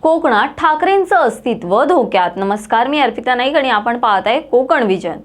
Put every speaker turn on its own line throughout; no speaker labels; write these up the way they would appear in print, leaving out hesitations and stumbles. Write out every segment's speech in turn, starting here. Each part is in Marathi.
कोकणात ठाकरेंचं अस्तित्व धोक्यात. नमस्कार, मी अर्पिता नाईक आणि आपण पाहत आहे कोकण विजन.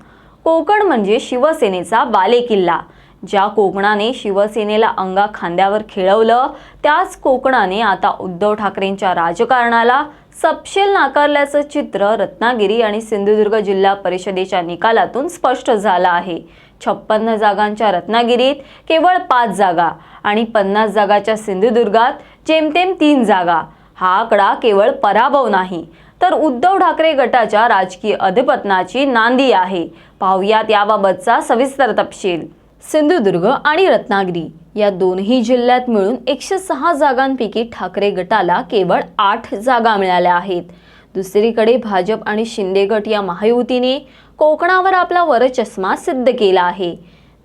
कोकण म्हणजे शिवसेनेचा बालेकिल्ला. ज्या कोकणाने शिवसेनेला अंगा खांद्यावर खेळवलं, त्याच कोकणाने आता उद्धव ठाकरेंच्या राजकारणाला सपशेल नाकारल्याचं चित्र रत्नागिरी आणि सिंधुदुर्ग जिल्हा परिषदेच्या निकालातून स्पष्ट झालं आहे. 56 जागांच्या रत्नागिरीत केवळ 5 जागा आणि 50 जागाच्या सिंधुदुर्गात जेमतेम 3 जागा. हा आकडा केवळ पराभव नाही, तर उद्धव ठाकरे गटाच्या राजकीय अधपतनाची नांदी आहे. पाहुयात याबाबतचा सविस्तर तपशील. सिंधुदुर्ग आणि रत्नागिरी या दोन्ही जिल्ह्यात मिळून 106 जागांपैकी ठाकरे गटाला केवळ 8 जागा मिळाल्या आहेत. दुसरीकडे भाजप आणि शिंदे गट या महायुतीने कोकणावर आपला वरचष्मा सिद्ध केला आहे.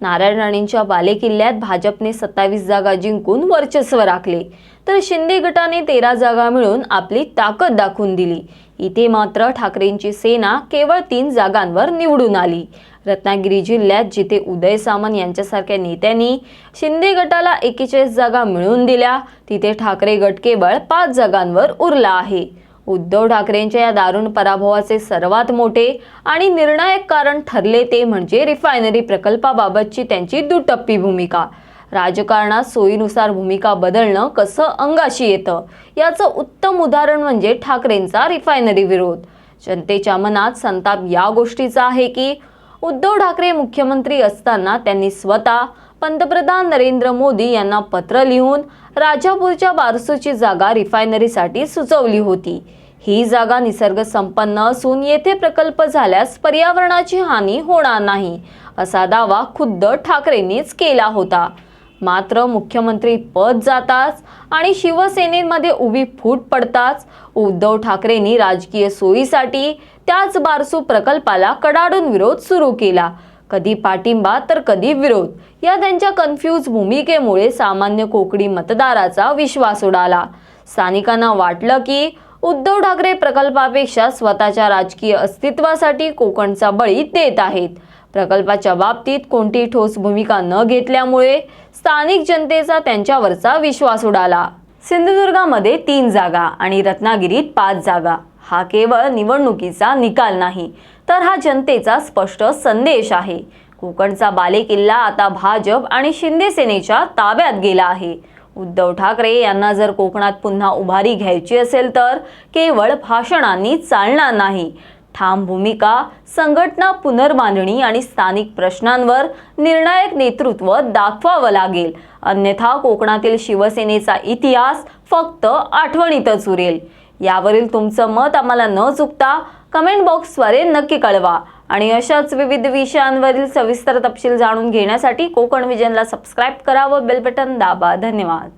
नारायण राणेंच्या बालेकिल्ल्यात भाजपने 27 जागा जिंकून वर्चस्व राखले, तर शिंदे गटाने 13 जागा मिळून आपली ताकद दाखवून दिली. इथे मात्र ठाकरेंची सेना केवळ 3 जागांवर निवडून आली. रत्नागिरी जिल्ह्यात जिथे उदय सामंत यांच्यासारख्या नेत्यांनी शिंदे गटाला 41 जागा मिळवून दिल्या, तिथे ठाकरे गट केवळ 5 जागांवर उरला आहे. उद्धव ठाकरेंच्या या दारुण पराभवाचे सर्वात मोठे आणि निर्णायक कारण ठरले ते म्हणजे रिफायनरी प्रकल्पाबाबतची त्यांची दुटप्पी भूमिका. राजकारणात सोयीनुसार भूमिका बदलणं कसं अंगाशी येतं, याचं उत्तम उदाहरण म्हणजे ठाकरेंचा रिफायनरी विरोध. जनतेच्या मनात संताप या गोष्टीचा आहे की उद्धव ठाकरे मुख्यमंत्री असताना त्यांनी स्वतः पंतप्रधान नरेंद्र मोदी यांना पत्र लिहून राजापूरच्या बारसूची जागा रिफायनरीसाठी सुचवली होती. ही जागा निसर्ग संपन्न असून येथे प्रकल्प झाल्यास पर्यावरणाची हानी होणार नाही, असा दावा खुद्द ठाकरेंनीच केला होता. मात्र मुख्यमंत्री पद जाताच आणि शिवसेनेमध्ये उभी फूट पडताच उद्धव ठाकरेंनी राजकीय सोयीसाठी त्याच बारसू प्रकल्पाला कडाडून विरोध सुरू केला. कधी पाठिंबा तर कधी विरोध. या त्यांच्या कन्फ्यूज भूमिकेमुळे सामान्य कोकणी मतदाराचा विश्वास उडाला. स्थानिकांना वाटलं की उद्धव ठाकरे प्रकल्पापेक्षा स्वतःच्या राजकीय अस्तित्वासाठी कोकणचा बळी देत आहेत. प्रकल्पाच्या बाबतीत कोणती ठोस भूमिका न घेतल्यामुळे स्थानिक जनतेचा त्यांच्यावरचा विश्वास उडाला. सिंधुदुर्गामध्ये 3 जागा आणि रत्नागिरीत 5 जागा हा केवळ निवडणुकीचा निकाल नाही, तर हा जनतेचा स्पष्ट संदेश आहे. कोकणचा बालेकिल्ला आता भाजप आणि शिंदे सेनेच्या ताब्यात गेला आहे. उद्धव ठाकरे यांना जर कोकणात पुन्हा उभारी घ्यायची असेल तर केवळ भाषणांनी चालणार नाही. ठाम भूमिका, संघटना पुनर्बांधणी आणि स्थानिक प्रश्नांवर निर्णायक नेतृत्व दाखवावं लागेल. अन्यथा कोकणातील शिवसेनेचा इतिहास फक्त आठवणीतच उरेल. यावरील तुमचं मत आम्हाला न चुकता कमेंट बॉक्सद्वारे नक्की कळवा आणि अशाच विविध विषयांवरील सविस्तर तपशील जाणून घेण्यासाठी कोकण विजनला सबस्क्राईब करा व बेल बटन दाबा. धन्यवाद.